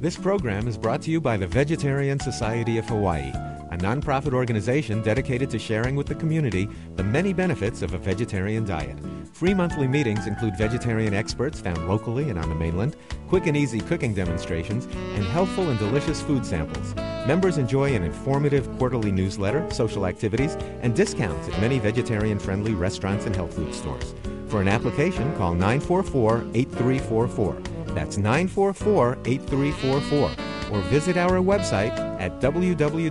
This program is brought to you by the Vegetarian Society of Hawaii, a nonprofit organization dedicated to sharing with the community the many benefits of a vegetarian diet. Free monthly meetings include vegetarian experts found locally and on the mainland, quick and easy cooking demonstrations, and healthful and delicious food samples. Members enjoy an informative quarterly newsletter, social activities, and discounts at many vegetarian-friendly restaurants and health food stores. For an application, call 944-8344. That's 944-8344. Or visit our website at www.vsh.org.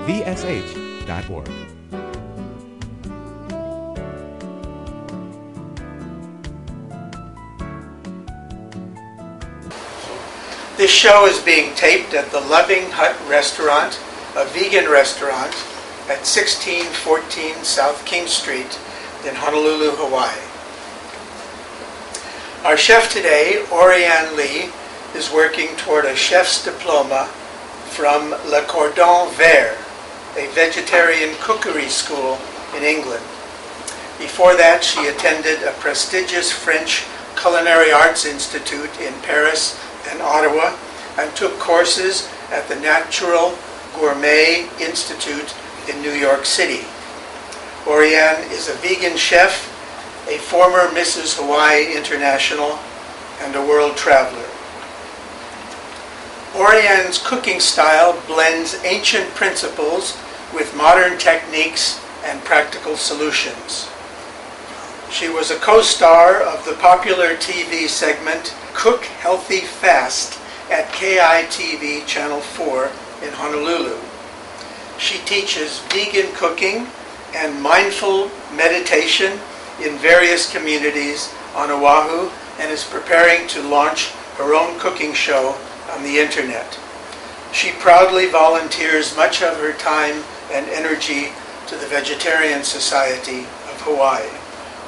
vsh.org. This show is being taped at the Loving Hut Restaurant, a vegan restaurant at 1614 South King Street in Honolulu, Hawaii. Our chef today, Ori Ann Li, is working toward a chef's diploma from Le Cordon Vert, a vegetarian cookery school in England. Before that, she attended a prestigious French Culinary Arts Institute in Paris and Ottawa and took courses at the Natural Gourmet Institute in New York City. Ori Ann is a vegan chef, a former Mrs. Hawaii International, and a world traveler. Ori Ann's cooking style blends ancient principles with modern techniques and practical solutions. She was a co-star of the popular TV segment Cook Healthy Fast at KITV Channel 4 in Honolulu. She teaches vegan cooking and mindful meditation in various communities on Oahu and is preparing to launch her own cooking show on the internet. She proudly volunteers much of her time and energy to the Vegetarian Society of Hawaii.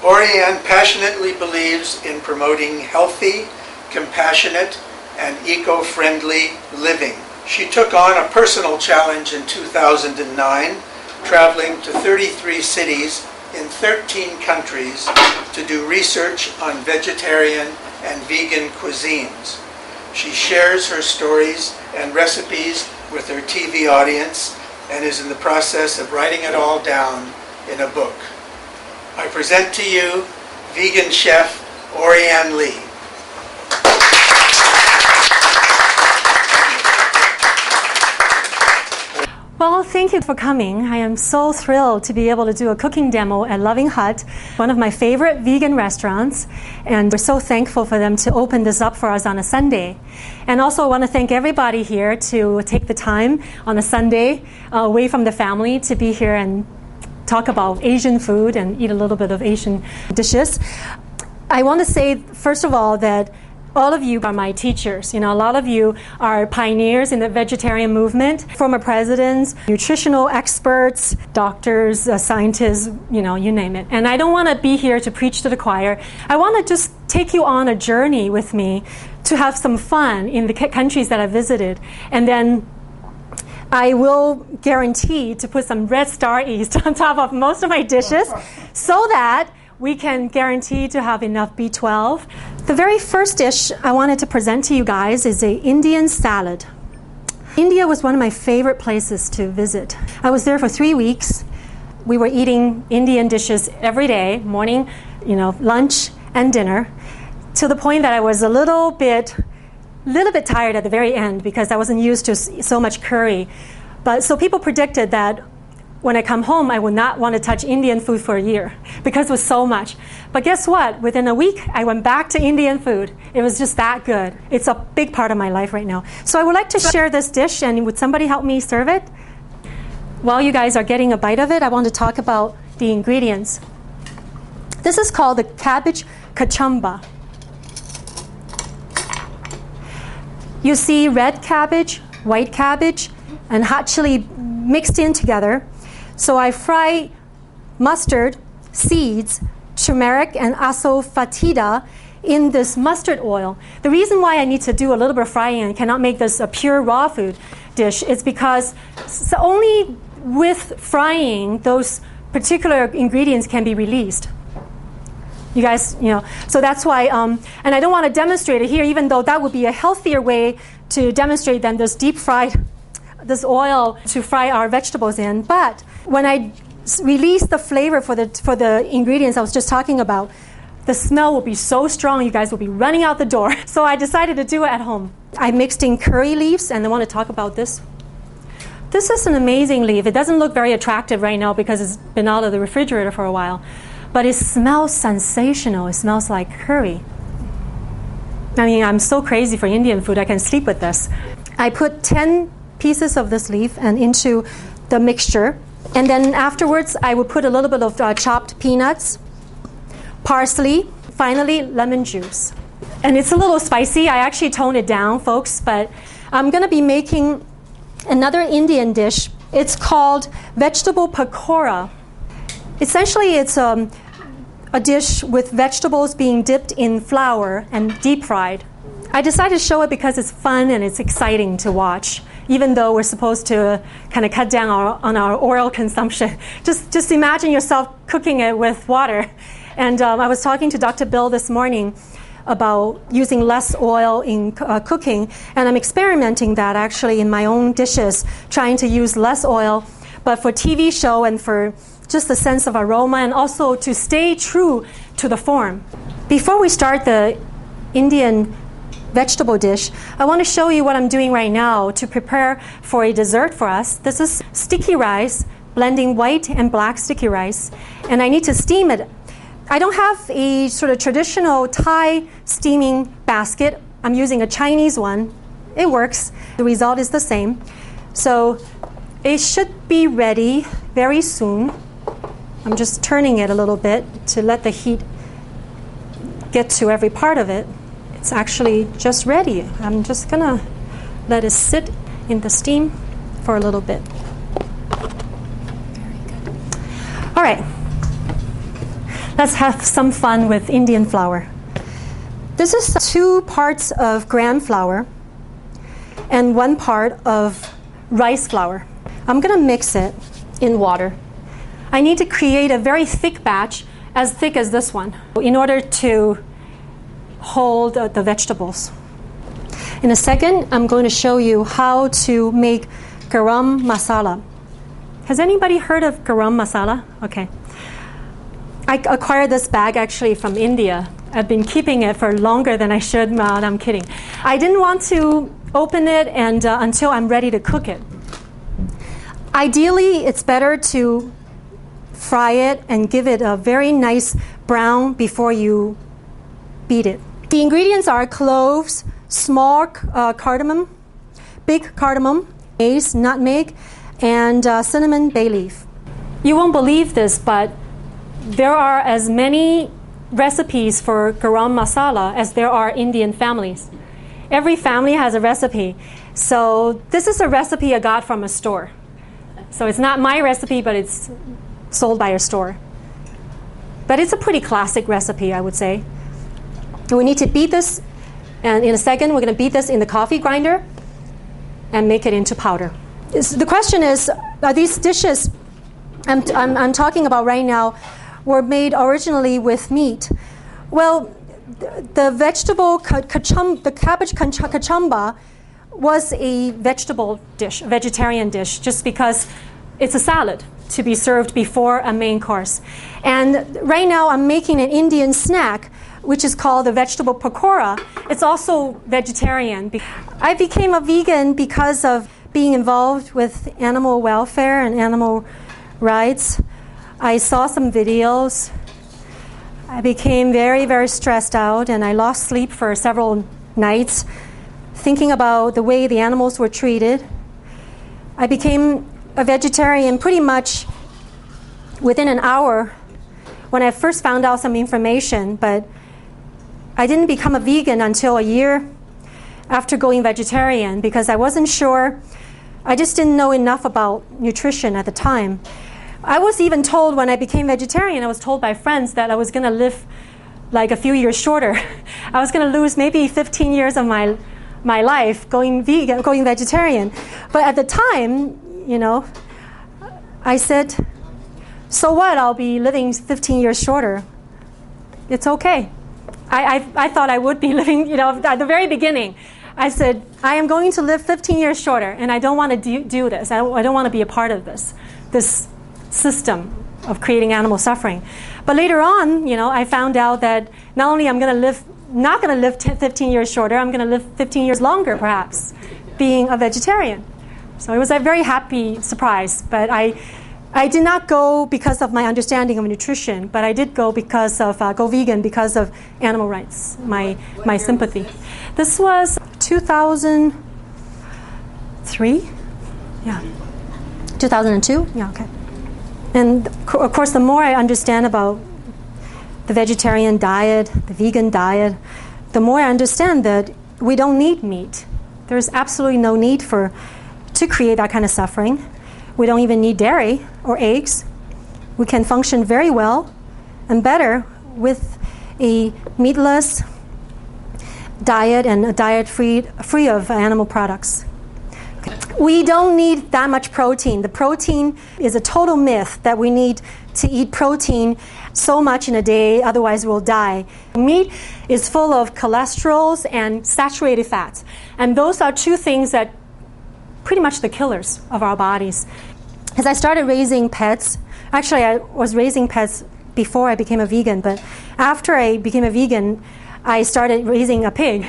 Ori Ann passionately believes in promoting healthy, compassionate, and eco-friendly living. She took on a personal challenge in 2009, traveling to 33 cities in 13 countries to do research on vegetarian and vegan cuisines. She shares her stories and recipes with her TV audience and is in the process of writing it all down in a book. I present to you vegan chef Ori Ann Li. Well, thank you for coming. I am so thrilled to be able to do a cooking demo at Loving Hut, one of my favorite vegan restaurants, and we're so thankful for them to open this up for us on a Sunday. And also I want to thank everybody here to take the time on a Sunday away from the family to be here and talk about Asian food and eat a little bit of Asian dishes. I want to say, first of all, that all of you are my teachers. You know, a lot of you are pioneers in the vegetarian movement, former presidents, nutritional experts, doctors, scientists, you know, you name it. And I don't want to be here to preach to the choir. I want to just take you on a journey with me to have some fun in the countries that I visited. And then I will guarantee to put some red star yeast on top of most of my dishes so that we can guarantee to have enough B12. The very first dish I wanted to present to you guys is an Indian salad. India was one of my favorite places to visit. I was there for 3 weeks. We were eating Indian dishes every day, morning, you know, lunch and dinner, to the point that I was a little bit tired at the very end because I wasn't used to so much curry. But so people predicted that when I come home, I would not want to touch Indian food for a year because it was so much. But guess what? Within a week, I went back to Indian food. It was just that good. It's a big part of my life right now. So I would like to share this dish, and would somebody help me serve it? While you guys are getting a bite of it, I want to talk about the ingredients. This is called the cabbage kachamba. You see red cabbage, white cabbage, and hot chili mixed in together. So I fry mustard, seeds, turmeric, and asafoetida in this mustard oil. The reason why I need to do a little bit of frying and cannot make this a pure raw food dish is because only with frying those particular ingredients can be released. You guys, so that's why, and I don't want to demonstrate it here, even though that would be a healthier way to demonstrate than this deep fried, this oil to fry our vegetables in. But when I release the flavor for the ingredients I was just talking about, the smell will be so strong, you guys will be running out the door. So I decided to do it at home. I mixed in curry leaves, and I want to talk about this. This is an amazing leaf. It doesn't look very attractive right now because it's been out of the refrigerator for a while. But it smells sensational. It smells like curry. I mean, I'm so crazy for Indian food, I can sleep with this. I put 10 pieces of this leaf and into the mixture. And then afterwards, I would put a little bit of chopped peanuts, parsley, finally, lemon juice. And it's a little spicy. I actually toned it down, folks. But I'm going to be making another Indian dish. It's called vegetable pakora. Essentially, it's a dish with vegetables being dipped in flour and deep fried. I decided to show it because it's fun and it's exciting to watch, even though we're supposed to kind of cut down on our oil consumption. Just imagine yourself cooking it with water. And I was talking to Dr. Bill this morning about using less oil in cooking, and I'm experimenting that actually in my own dishes, trying to use less oil, but for TV show and for just the sense of aroma, and also to stay true to the form. Before we start the Indian vegetable dish, I want to show you what I'm doing right now to prepare for a dessert for us. This is sticky rice, blending white and black sticky rice, and I need to steam it. I don't have a sort of traditional Thai steaming basket. I'm using a Chinese one. It works. The result is the same. So it should be ready very soon. I'm just turning it a little bit to let the heat get to every part of it. It's actually just ready. I'm just going to let it sit in the steam for a little bit. Very good. All right. Let's have some fun with Indian flour. This is 2 parts of gram flour and 1 part of rice flour. I'm going to mix it in water. I need to create a very thick batch, as thick as this one, in order to hold the vegetables. In a second, I'm going to show you how to make garam masala. Has anybody heard of garam masala? Okay. I acquired this bag actually from India. I've been keeping it for longer than I should. No, I'm kidding. I didn't want to open it until I'm ready to cook it. Ideally, it's better to fry it and give it a very nice brown before you beat it. The ingredients are cloves, small cardamom, big cardamom, mace, nutmeg, and cinnamon bay leaf. You won't believe this, but there are as many recipes for garam masala as there are Indian families. Every family has a recipe. So this is a recipe I got from a store. So it's not my recipe, but it's sold by a store. But it's a pretty classic recipe, I would say. And we need to beat this, and in a second we're going to beat this in the coffee grinder and make it into powder. The question is, are these dishes I'm talking about right now were made originally with meat? Well, the vegetable the cabbage kachamba was a vegetable dish, a vegetarian dish, just because it's a salad to be served before a main course. And right now I'm making an Indian snack, which is called the vegetable pakora. It's also vegetarian. I became a vegan because of being involved with animal welfare and animal rights. I saw some videos. I became very, very stressed out, and I lost sleep for several nights thinking about the way the animals were treated. I became a vegetarian pretty much within an hour when I first found out some information, but I didn't become a vegan until a year after going vegetarian because I wasn't sure. I just didn't know enough about nutrition at the time. I was even told when I became vegetarian, I was told by friends that I was going to live like a few years shorter. I was going to lose maybe 15 years of my life going vegan, going vegetarian. But at the time, I said, so what? I'll be living 15 years shorter. it's okay. I thought I would be living, at the very beginning. I said, I am going to live 15 years shorter, and I don't want to do this. I don't want to be a part of this system of creating animal suffering. But later on, I found out that not only I'm not going to live 15 years shorter, I'm going to live 15 years longer, perhaps, being a vegetarian. So it was a very happy surprise. But I did not go because of my understanding of nutrition, but I did go go vegan because of animal rights, my sympathy. This was 2003? Yeah. 2002? Yeah, okay. And of course, the more I understand about the vegetarian diet, the vegan diet, the more I understand that we don't need meat. There's absolutely no need to create that kind of suffering. We don't even need dairy or eggs. We can function very well and better with a meatless diet and a diet free of animal products. We don't need that much protein. The protein is a total myth that we need to eat protein so much in a day, otherwise we'll die. Meat is full of cholesterols and saturated fats. And those are two things that pretty much the killers of our bodies. As I started raising pets, actually I was raising pets before I became a vegan, but after I became a vegan, I started raising a pig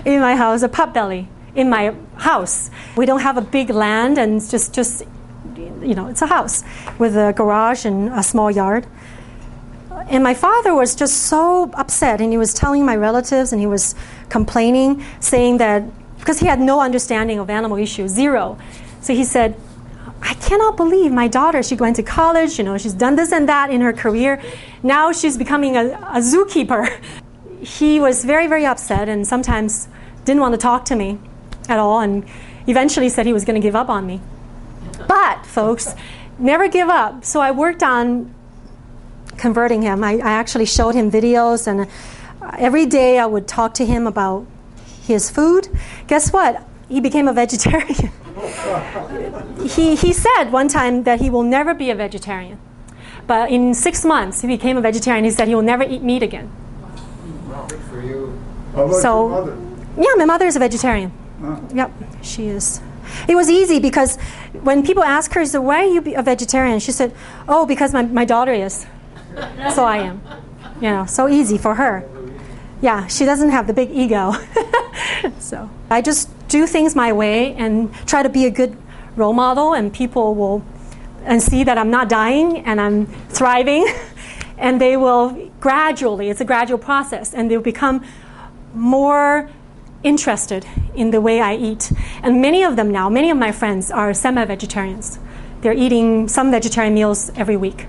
in my house, a potbelly in my house. We don't have a big land, and it's just it's a house with a garage and a small yard. And my father was just so upset, and he was telling my relatives, and he was complaining, saying that because he had no understanding of animal issues, zero. So he said, I cannot believe my daughter, she went to college, she's done this and that in her career. Now she's becoming a zookeeper. He was very, very upset and sometimes didn't want to talk to me at all, and eventually said he was going to give up on me. But, folks, never give up. So I worked on converting him. I actually showed him videos, and every day I would talk to him about his food. Guess what? He became a vegetarian. He said one time that he will never be a vegetarian. But in 6 months, he became a vegetarian. He said he will never eat meat again. Wow. Good for you. How about your mother? Yeah, my mother is a vegetarian. Yep, she is. It was easy because when people ask her, why are you a vegetarian? She said, oh, because my daughter is. So I am. So easy for her. Yeah, she doesn't have the big ego. So I just do things my way and try to be a good role model, and people will see that I'm not dying and I'm thriving, and they will gradually, it's a gradual process, and they'll become more interested in the way I eat. And many of my friends are semi-vegetarians. They're eating some vegetarian meals every week.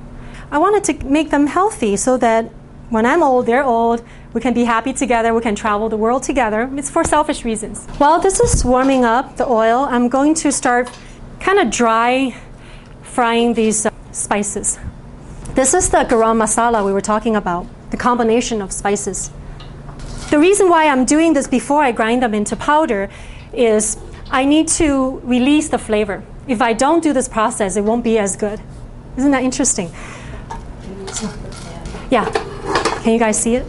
I wanted to make them healthy so that when I'm old, they're old, we can be happy together, we can travel the world together. It's for selfish reasons. While this is warming up, the oil, I'm going to start kind of dry frying these spices. This is the garam masala we were talking about, the combination of spices. The reason why I'm doing this before I grind them into powder is I need to release the flavor. If I don't do this process, it won't be as good. Isn't that interesting? Yeah. Can you guys see it?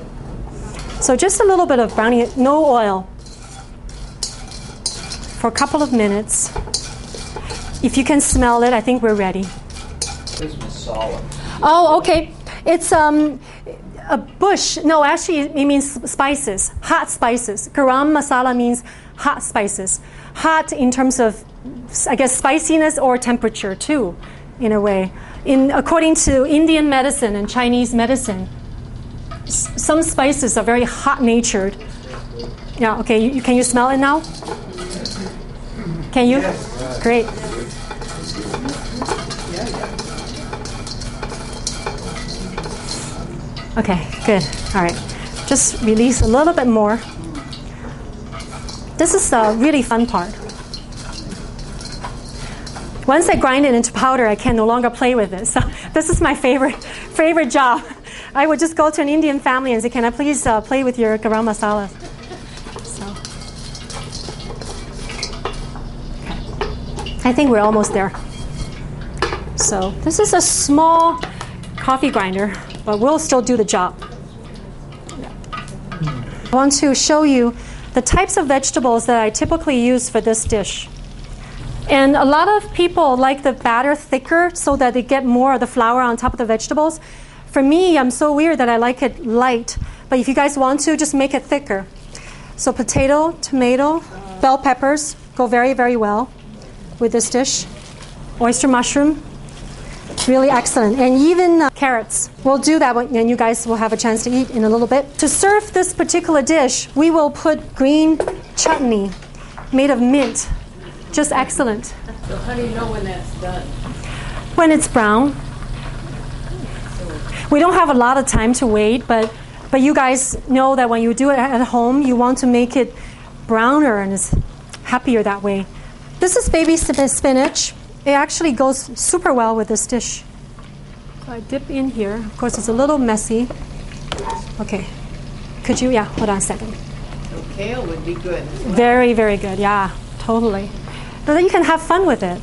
So just a little bit of browning, no oil, for a couple of minutes. If you can smell it, I think we're ready. This masala. Oh, okay. It's a bush. No, actually, it means spices, hot spices. Garam masala means hot spices. Hot in terms of, I guess, spiciness or temperature, too, in a way. According to Indian medicine and Chinese medicine, some spices are very hot-natured. Yeah, okay. Can you smell it now? Can you? Yes. Great. Okay, good. All right. Just release a little bit more. This is the really fun part. Once I grind it into powder, I can no longer play with it. So this is my favorite job. I would just go to an Indian family and say, can I please play with your garam masala? So, okay. I think we're almost there. So this is a small coffee grinder, but we'll still do the job. I want to show you the types of vegetables that I typically use for this dish. And a lot of people like the batter thicker so that they get more of the flour on top of the vegetables. For me, I'm so weird that I like it light. But if you guys want to, just make it thicker. So potato, tomato, bell peppers go very, very well with this dish. Oyster mushroom, really excellent. And even carrots. We'll do that and you guys will have a chance to eat in a little bit. To serve this particular dish, we will put green chutney made of mint. Just excellent. So how do you know when that's done? When it's brown. We don't have a lot of time to wait, but you guys know that when you do it at home, you want to make it browner and it's happier that way. This is baby spinach. It actually goes super well with this dish. So I dip in here. Of course, it's a little messy. Okay. Could you, hold on a second. So kale would be good. Very, very good. Yeah, totally. So then you can have fun with it.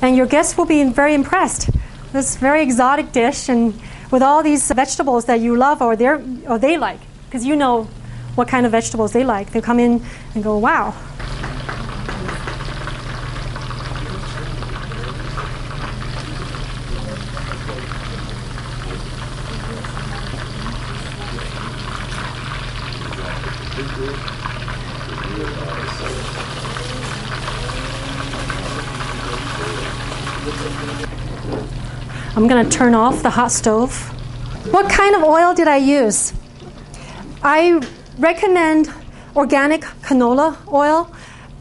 And your guests will be very impressed. This very exotic dish and with all these vegetables that you love or they like. Because you know what kind of vegetables they like. They come in and go, wow. I'm going to turn off the hot stove. What kind of oil did I use? I recommend organic canola oil,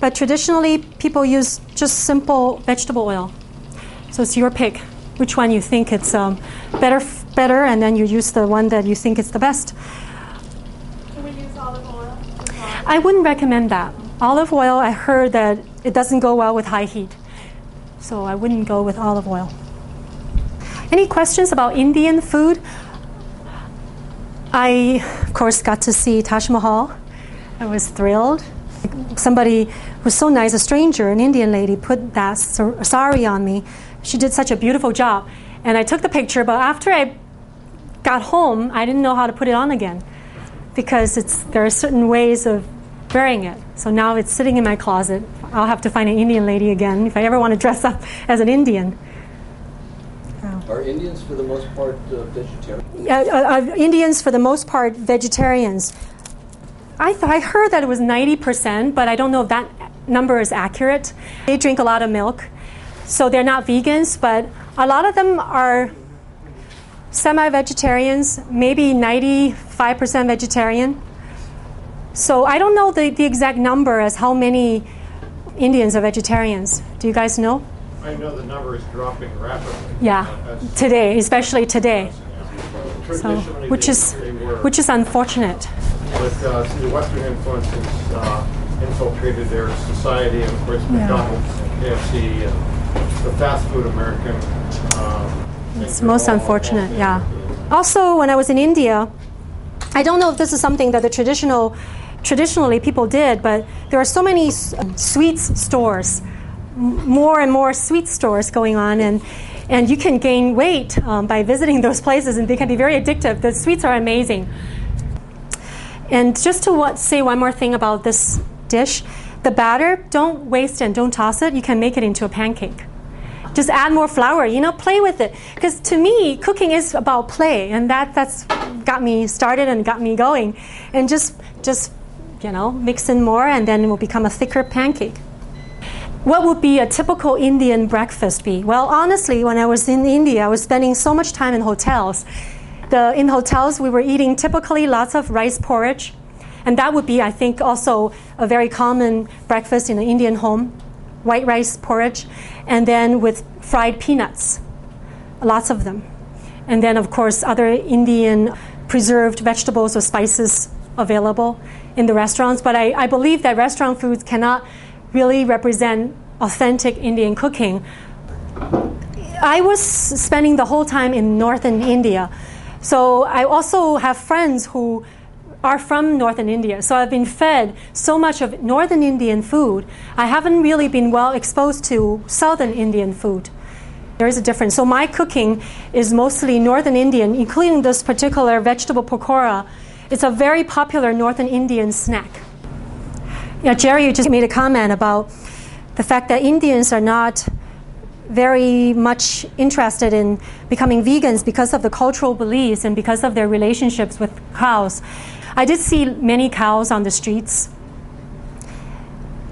but traditionally people use just simple vegetable oil. So it's your pick, which one you think it's better, and then you use the one that you think is the best. Can we use olive oil? I wouldn't recommend that. Olive oil, I heard that it doesn't go well with high heat. So I wouldn't go with olive oil. Any questions about Indian food? I, of course, got to see Taj Mahal. I was thrilled. Somebody was so nice, a stranger, an Indian lady, put that sari on me. She did such a beautiful job. And I took the picture, but after I got home, I didn't know how to put it on again because there are certain ways of wearing it. So now it's sitting in my closet. I'll have to find an Indian lady again if I ever want to dress up as an Indian. Are Indians for the most part vegetarian? Indians for the most part vegetarians. I heard that it was 90%, but I don't know if that number is accurate. They drink a lot of milk, so they're not vegans, but a lot of them are semi-vegetarians, maybe 95% vegetarian. So I don't know the exact number as how many Indians are vegetarians. Do you guys know? I know the number is dropping rapidly. Yeah, today, especially today. So, Traditionally, which is unfortunate. But the Western influences infiltrated their society, and of course McDonald's, KFC, and the fast food American. It's most unfortunate, yeah. Also, when I was in India, I don't know if this is something that traditionally people did, but there are so many sweets stores. More and more sweet stores going on, and you can gain weight by visiting those places, and they can be very addictive. The sweets are amazing. And just to say one more thing about this dish, the batter, don't waste it and don't toss it. You can make it into a pancake. Just add more flour, play with it. Because to me, cooking is about play, and that's got me started and got me going. And just mix in more, and then it will become a thicker pancake. What would be a typical Indian breakfast be? Well, honestly, when I was in India, I was spending so much time in hotels. In hotels, we were eating typically lots of rice porridge. And that would be, I think, also a very common breakfast in an Indian home. White rice porridge. And then with fried peanuts. Lots of them. And then, of course, other Indian preserved vegetables or spices available in the restaurants. But I believe that restaurant foods cannot really represent authentic Indian cooking. I was spending the whole time in northern India. So I also have friends who are from northern India. So I've been fed so much of northern Indian food. I haven't really been well exposed to southern Indian food. There is a difference. So my cooking is mostly Northern Indian, including this particular vegetable pakora. It's a very popular Northern Indian snack. Yeah, Jerry, you just made a comment about the fact that Indians are not very much interested in becoming vegans because of the cultural beliefs and because of their relationships with cows. I did see many cows on the streets.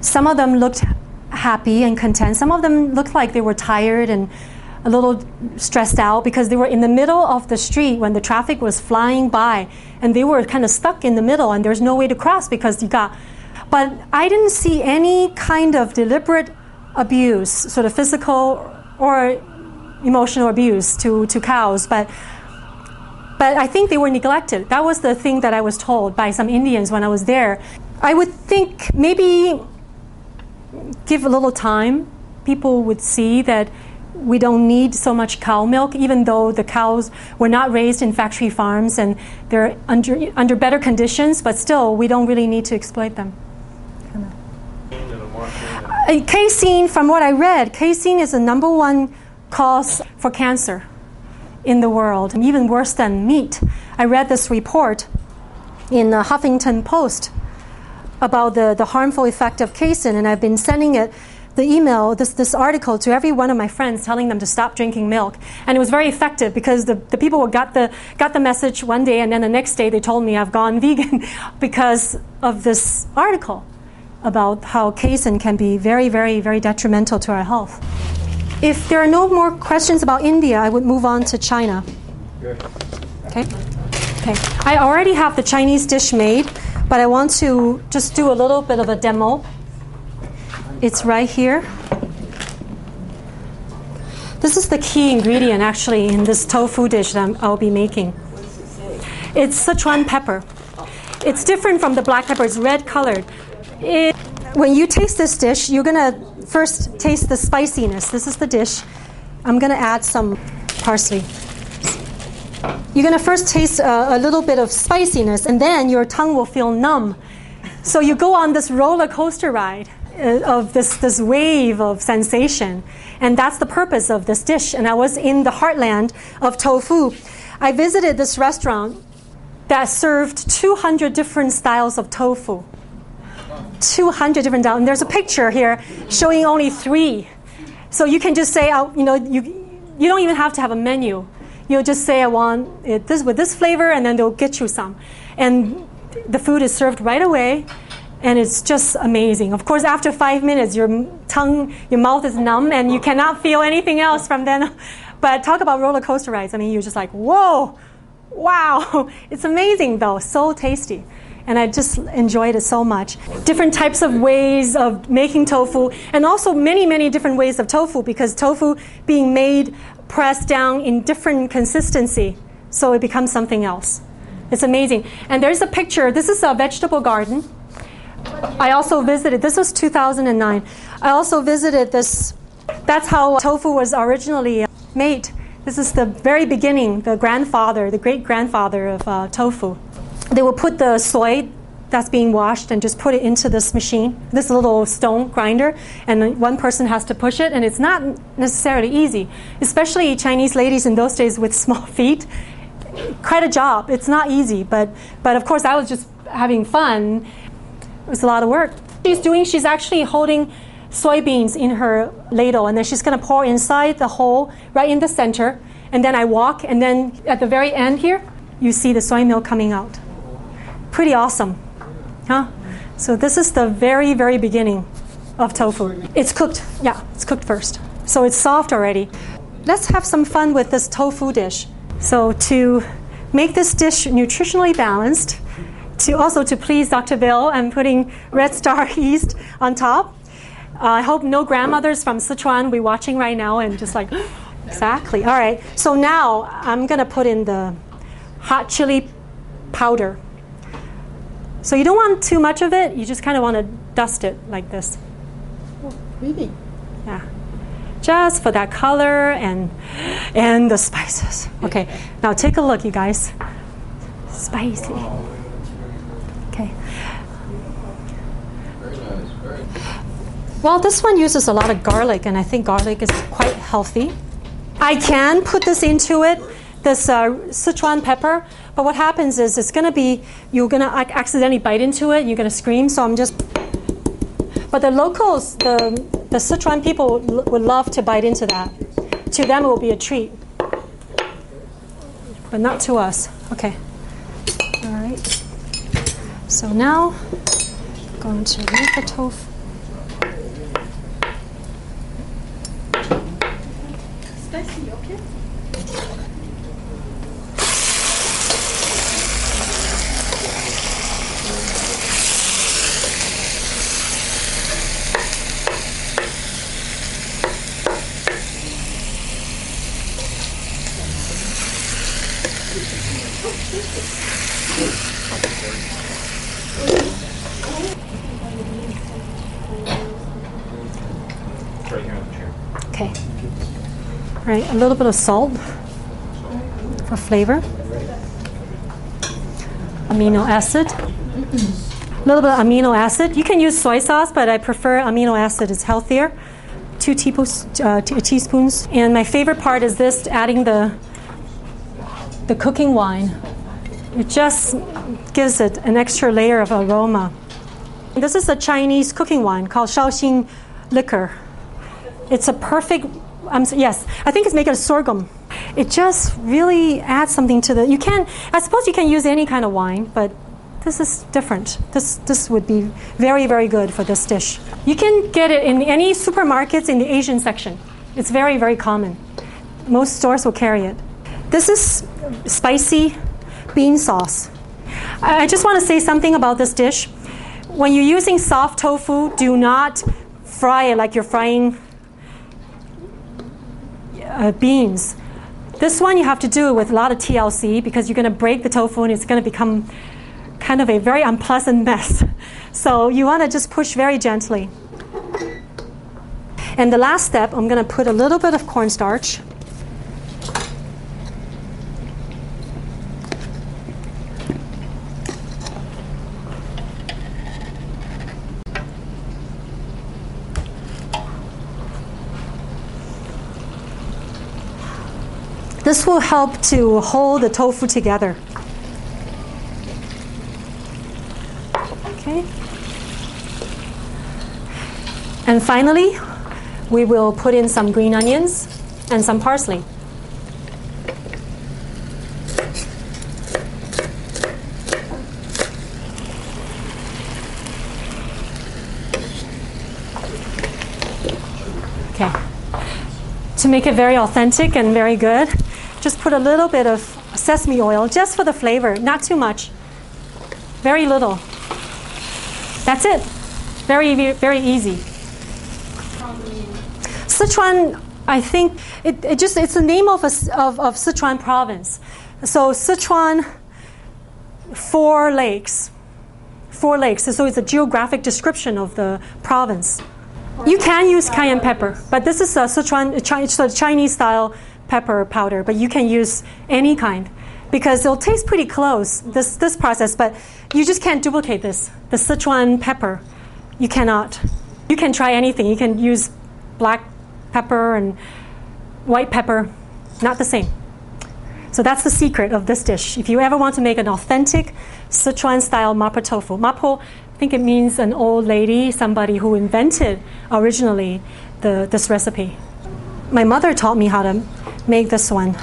Some of them looked happy and content. Some of them looked like they were tired and a little stressed out because they were in the middle of the street when the traffic was flying by, and they were kind of stuck in the middle and there's no way to cross because you got... But I didn't see any kind of deliberate abuse, sort of physical or emotional abuse to cows, but I think they were neglected. That was the thing that I was told by some Indians when I was there. I would think maybe give a little time, people would see that we don't need so much cow milk, even though the cows were not raised in factory farms and they're under better conditions, but still we don't really need to exploit them. Casein, from what I read, casein is the #1 cause for cancer in the world, even worse than meat. I read this report in the Huffington Post about the harmful effect of casein, and I've been sending this article to every one of my friends, telling them to stop drinking milk. And it was very effective because the people got the message one day, and then the next day they told me I've gone vegan because of this article about how casein can be very, very, very detrimental to our health. If there are no more questions about India, I would move on to China. Okay. I already have the Chinese dish made, but I want to just do a little bit of a demo. It's right here. This is the key ingredient, actually, in this tofu dish that I'll be making. It's Sichuan pepper. It's different from the black pepper. It's red colored. When you taste this dish, you're going to first taste the spiciness. This is the dish. I'm going to add some parsley. You're going to first taste a little bit of spiciness, and then your tongue will feel numb. So you go on this roller coaster ride of this wave of sensation. And that's the purpose of this dish. And I was in the heartland of tofu. I visited this restaurant that served 200 different styles of tofu. 200 different styles. And there's a picture here showing only 3. So you can just say, you don't even have to have a menu. You'll just say, I want it this with this flavor, and then they'll get you some. And the food is served right away. And it's just amazing. Of course, after 5 minutes, your mouth is numb, and you cannot feel anything else from then. But talk about roller coaster rides. I mean, you're just like, whoa, wow. It's amazing, though. So tasty. And I just enjoyed it so much. Different types of ways of making tofu, and also many, many different ways of tofu, because tofu being made, pressed down in different consistency, so it becomes something else. It's amazing. And there's a picture. This is a vegetable garden. I also visited, this was 2009. I also visited this, that's how tofu was originally made. This is the very beginning, the great-grandfather of tofu. They will put the soy that's being washed and just put it into this machine, this little stone grinder, and one person has to push it, and it's not necessarily easy, especially Chinese ladies in those days with small feet. Quite a job. It's not easy, but of course I was just having fun. It was a lot of work. She's actually holding soybeans in her ladle, and then she's going to pour inside the hole right in the center, and then I walk, and then at the very end here, you see the soy milk coming out. Pretty awesome, huh? So this is the very, very beginning of tofu. It's cooked, it's cooked first. So it's soft already. Let's have some fun with this tofu dish. So to make this dish nutritionally balanced, to please Dr. Bill, I'm putting Red Star yeast on top. I hope no grandmothers from Sichuan will be watching right now and just like, exactly. All right, so now I'm going to put in the hot chili powder. So you don't want too much of it. You just kind of want to dust it like this. Oh, really? Yeah. Just for that color and the spices. Okay, now take a look, you guys. Spicy. Okay. Very nice. Very nice. Well, this one uses a lot of garlic, and I think garlic is quite healthy. I can put this into it, this Sichuan pepper, but what happens is you're going to accidentally bite into it, you're going to scream, so I'm just... But the locals, the Sichuan people would love to bite into that. To them it will be a treat. But not to us. Okay. All right. So now, I'm going to make the tofu. Spicy, okay? Okay. All right, a little bit of salt for flavor. Amino acid. A little bit of amino acid. You can use soy sauce, but I prefer amino acid. It's healthier. 2 teaspoons. And my favorite part is this, adding the cooking wine. It just gives it an extra layer of aroma. This is a Chinese cooking wine called Shaoxing liquor. It's a perfect, yes, I think it's made of sorghum. It just really adds something to I suppose you can use any kind of wine, but this is different. This would be very, very good for this dish. You can get it in any supermarkets in the Asian section. It's very, very common. Most stores will carry it. This is spicy bean sauce. I just want to say something about this dish. When you're using soft tofu, do not fry it like you're frying beans. This one you have to do it with a lot of TLC because you're going to break the tofu and it's going to become kind of a very unpleasant mess. So you want to just push very gently. And the last step, I'm going to put a little bit of cornstarch. This will help to hold the tofu together. Okay. And finally, we will put in some green onions and some parsley. Okay. To make it very authentic and very good, just put a little bit of sesame oil just for the flavor, not too much. Very little. That's it. Very, very easy. Sichuan, I think it's the name of Sichuan province. So Sichuan, 4 lakes. 4 lakes. So it's a geographic description of the province. You can use cayenne pepper, but this is a Chinese style pepper powder, but you can use any kind because it'll taste pretty close, this process, but you just can't duplicate this. The Sichuan pepper, you cannot. You can try anything. You can use black pepper and white pepper, not the same. So that's the secret of this dish. If you ever want to make an authentic Sichuan style mapo tofu, mapo, I think it means an old lady, somebody who invented originally this recipe. My mother taught me how to make this one.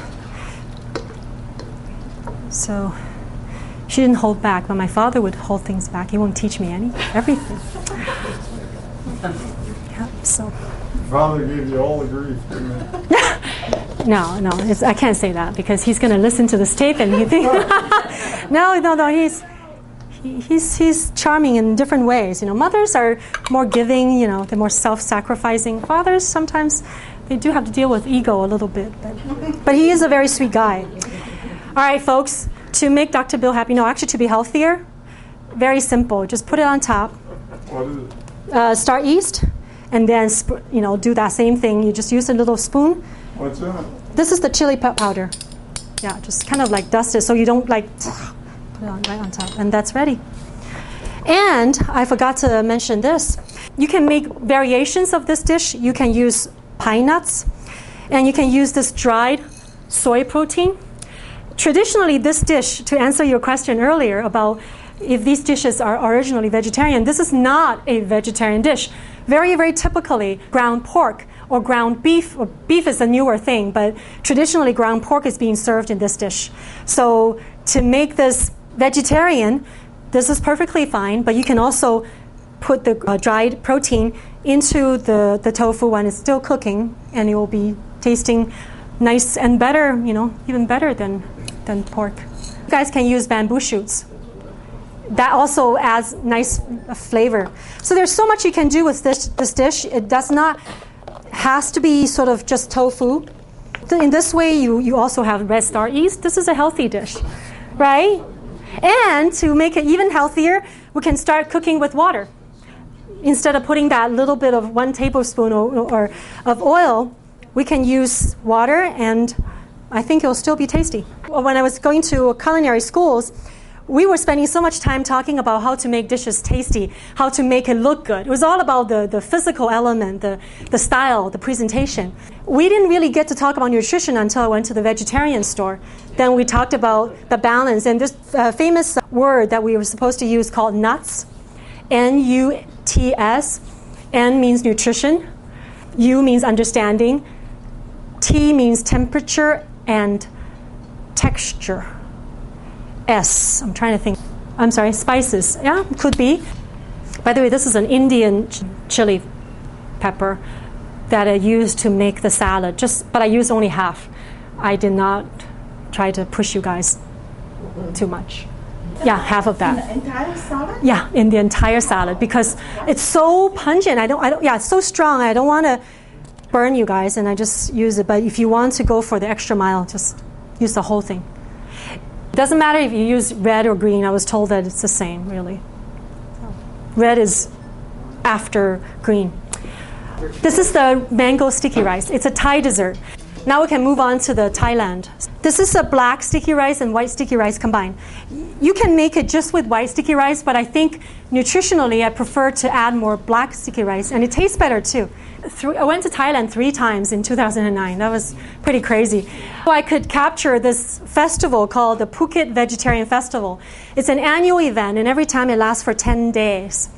So she didn't hold back, but my father would hold things back. He won't teach me everything. Yeah, so. Father gave you all the grief, didn't he? No, I can't say that because he's going to listen to this tape and he thinks, no, he's charming in different ways. Mothers are more giving, they're more self-sacrificing. Fathers, sometimes they do have to deal with ego a little bit, but he is a very sweet guy. All right, folks, to make Dr. Bill happy, to be healthier, very simple. Just put it on top. What is it? Start east, and then do that same thing. You just use a little spoon. What's that? This is the chili powder. Yeah, just kind of like dust it so you don't put it on right on top, and that's ready. And I forgot to mention this. You can make variations of this dish. You can use pine nuts, And you can use this dried soy protein. Traditionally, this dish, to answer your question earlier about if these dishes are originally vegetarian, this is not a vegetarian dish. Very, very typically, ground pork or ground beef, or beef is a newer thing, but traditionally ground pork is being served in this dish. So to make this vegetarian, this is perfectly fine, but you can also put the dried protein into the tofu when it's still cooking, and it will be tasting nice and better, even better than pork. You guys can use bamboo shoots. That also adds nice flavor. So there's so much you can do with this dish. It does not has to be sort of just tofu. In this way, you also have red star yeast. This is a healthy dish, right? And to make it even healthier, we can start cooking with water. Instead of putting that little bit of 1 tablespoon or of oil, we can use water, and I think it'll still be tasty. When I was going to culinary schools, we were spending so much time talking about how to make dishes tasty, how to make it look good. It was all about the physical element, the style, the presentation. We didn't really get to talk about nutrition until I went to the vegetarian store. Then we talked about the balance, and this famous word that we were supposed to use called nuts, N-U-T-S. N means nutrition, U means understanding, T means temperature, and texture. S, I'm trying to think. I'm sorry, spices. Yeah, could be. By the way, this is an Indian chili pepper that I used to make the salad. But I used only half. I did not try to push you guys too much. Yeah, half of that. In the entire salad? Yeah, in the entire salad, because it's so pungent. It's so strong. I don't want to burn you guys, and I just use it. But if you want to go for the extra mile, just use the whole thing. It doesn't matter if you use red or green. I was told that it's the same, really. Red is after green. This is the mango sticky rice. It's a Thai dessert. Now we can move on to the Thailand. This is a black sticky rice and white sticky rice combined. You can make it just with white sticky rice, but I think nutritionally I prefer to add more black sticky rice, and it tastes better too. I went to Thailand 3 times in 2009. That was pretty crazy. So I could capture this festival called the Phuket Vegetarian Festival. It's an annual event, and every time it lasts for 10 days.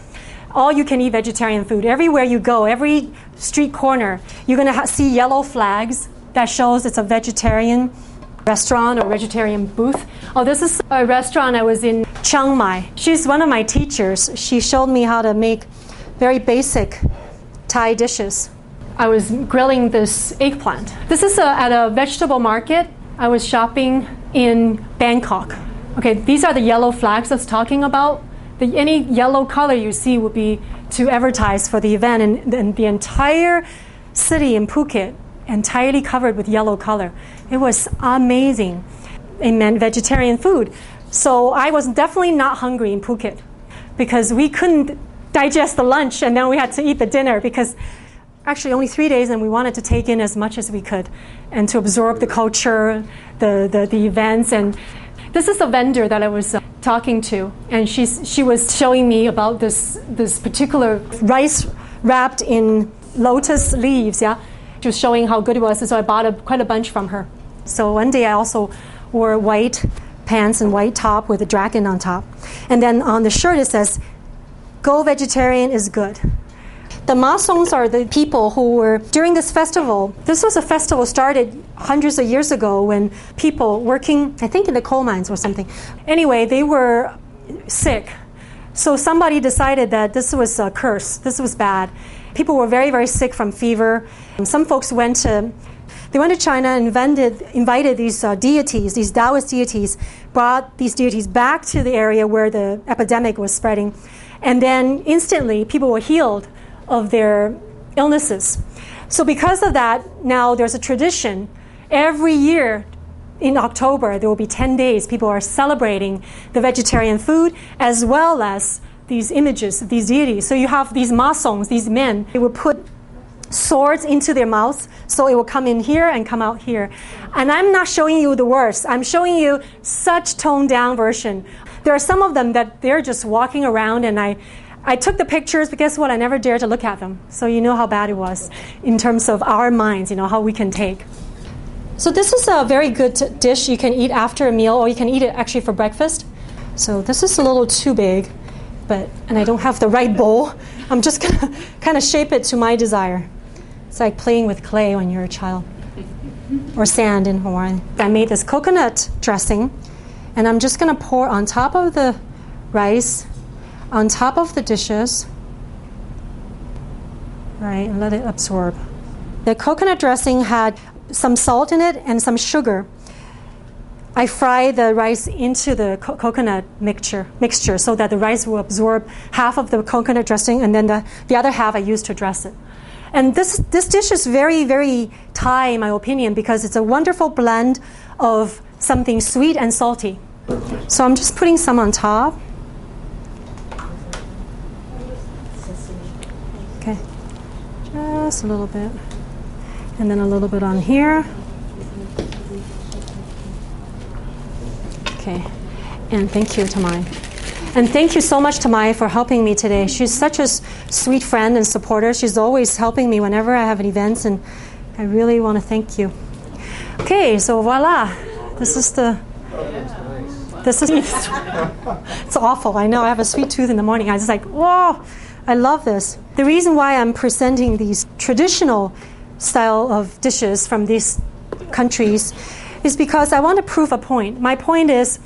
All you can eat vegetarian food. Everywhere you go, every street corner, you're going to see yellow flags that shows it's a vegetarian restaurant or vegetarian booth. Oh, this is a restaurant I was in Chiang Mai. She's one of my teachers. She showed me how to make very basic Thai dishes. I was grilling this eggplant. This is at a vegetable market. I was shopping in Bangkok. Okay, these are the yellow flags I was talking about. Any yellow color you see would be to advertise for the event, and the entire city in Phuket entirely covered with yellow color. It was amazing. It meant vegetarian food. So I was definitely not hungry in Phuket because we couldn't digest the lunch, and then we had to eat the dinner because actually only 3 days, and we wanted to take in as much as we could and to absorb the culture, the events. And this is a vendor that I was talking to, and she was showing me about this particular rice wrapped in lotus leaves. Yeah, she was showing how good it was, and so I bought quite a bunch from her. So one day I also wore white pants and white top with a dragon on top, and then on the shirt it says, "Go vegetarian is good." The Masongs are the people who were, during this festival, this was a festival started hundreds of years ago when people working, I think in the coal mines or something. Anyway, they were sick. So somebody decided that this was a curse. This was bad. People were very, very sick from fever. Some folks went to China and invited these deities, these Taoist deities, brought these deities back to the area where the epidemic was spreading. And then instantly people were healed of their illnesses. So because of that, now there's a tradition. Every year in October, there will be 10 days. People are celebrating the vegetarian food as well as these images, these deities. So you have these Masongs, these men. They will put swords into their mouths, so it will come in here and come out here. And I'm not showing you the worst. I'm showing you such toned down version. There are some of them that they're just walking around, and I I took the pictures, but guess what? I never dared to look at them. So you know how bad it was in terms of our minds, how we can take. So this is a very good dish you can eat after a meal, or you can eat it actually for breakfast. So this is a little too big, and I don't have the right bowl. I'm just going to kind of shape it to my desire. It's like playing with clay when you're a child, or sand in Hawaii. I made this coconut dressing, and I'm just going to pour on top of the rice, on top of the dishes, right, and let it absorb. The coconut dressing had some salt in it and some sugar. I fry the rice into the coconut mixture so that the rice will absorb half of the coconut dressing, and then the other half I use to dress it. And this dish is very, very Thai, in my opinion, because it's a wonderful blend of something sweet and salty. So I'm just putting some on top. Okay, just a little bit. And then a little bit on here. Okay, and thank you, Tamai. And thank you so much, Tamai, for helping me today. She's such a sweet friend and supporter. She's always helping me whenever I have events, and I really want to thank you. Okay, so voila. This is it's awful. I know. I have a sweet tooth in the morning. I was like, whoa, I love this. The reason why I'm presenting these traditional style of dishes from these countries is because I want to prove a point. My point is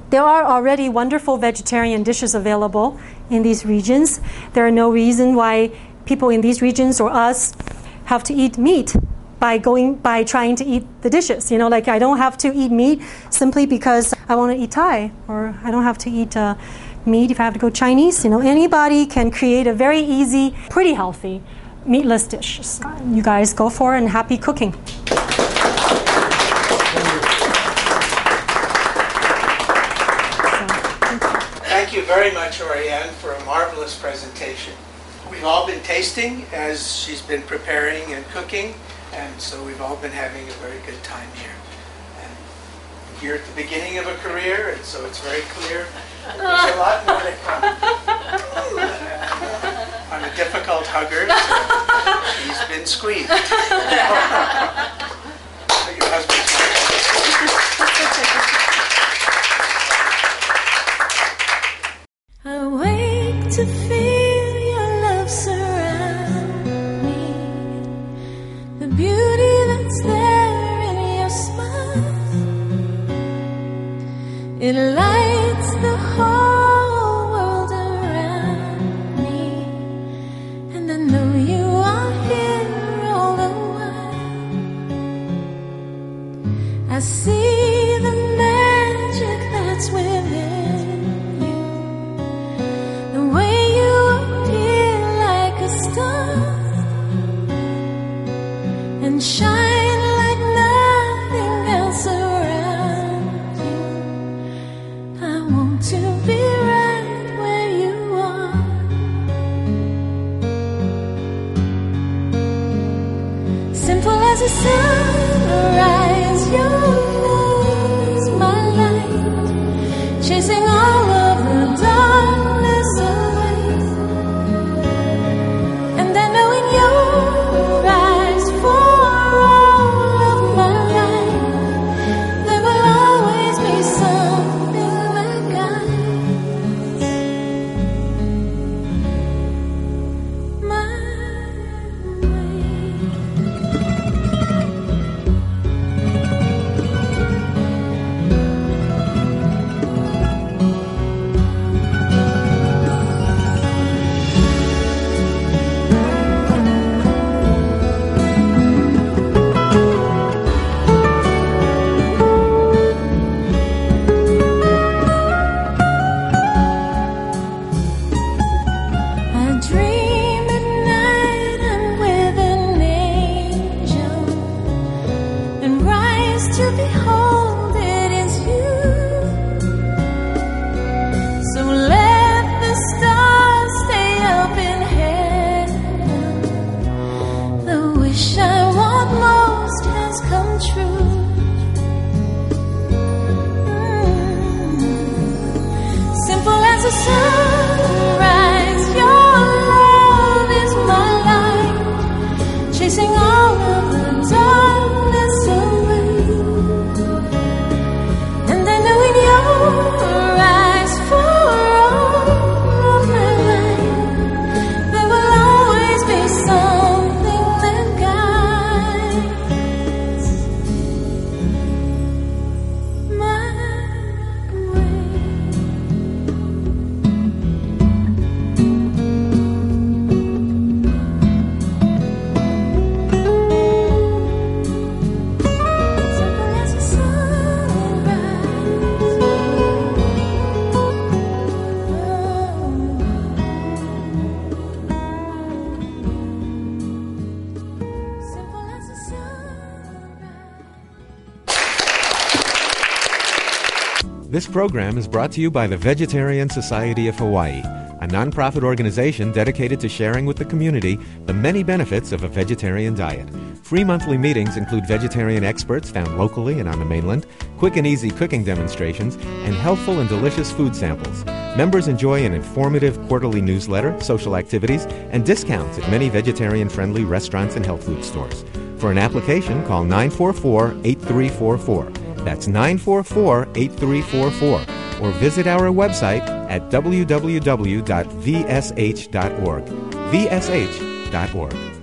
there are already wonderful vegetarian dishes available in these regions. There are no reason why people in these regions or us have to eat meat by trying to eat the dishes. Like I don't have to eat meat simply because I want to eat Thai, or I don't have to eat meat if I have to go Chinese. Anybody can create a very easy, pretty healthy meatless dishes. You guys go for it, and happy cooking. Thank you very much, Ori Ann, for a marvelous presentation. We've all been tasting as she's been preparing and cooking, and so we've all been having a very good time here. And you're at the beginning of a career, and so it's very clear that there's a lot more to come. I'm a difficult hugger, so she's been squeezed. Your husband's I wake to feel your love surround me. The beauty that's there in your smile, it lights the whole world around me. And I know you are here all the while. I see the magic that's within. And shine like nothing else around you. I want to be This program is brought to you by the Vegetarian Society of Hawaii, a nonprofit organization dedicated to sharing with the community the many benefits of a vegetarian diet. Free monthly meetings include vegetarian experts found locally and on the mainland, quick and easy cooking demonstrations, and healthful and delicious food samples. Members enjoy an informative quarterly newsletter, social activities, and discounts at many vegetarian-friendly restaurants and health food stores. For an application, call 944-8344. That's 944-8344. Or visit our website at www.vsh.org. vsh.org.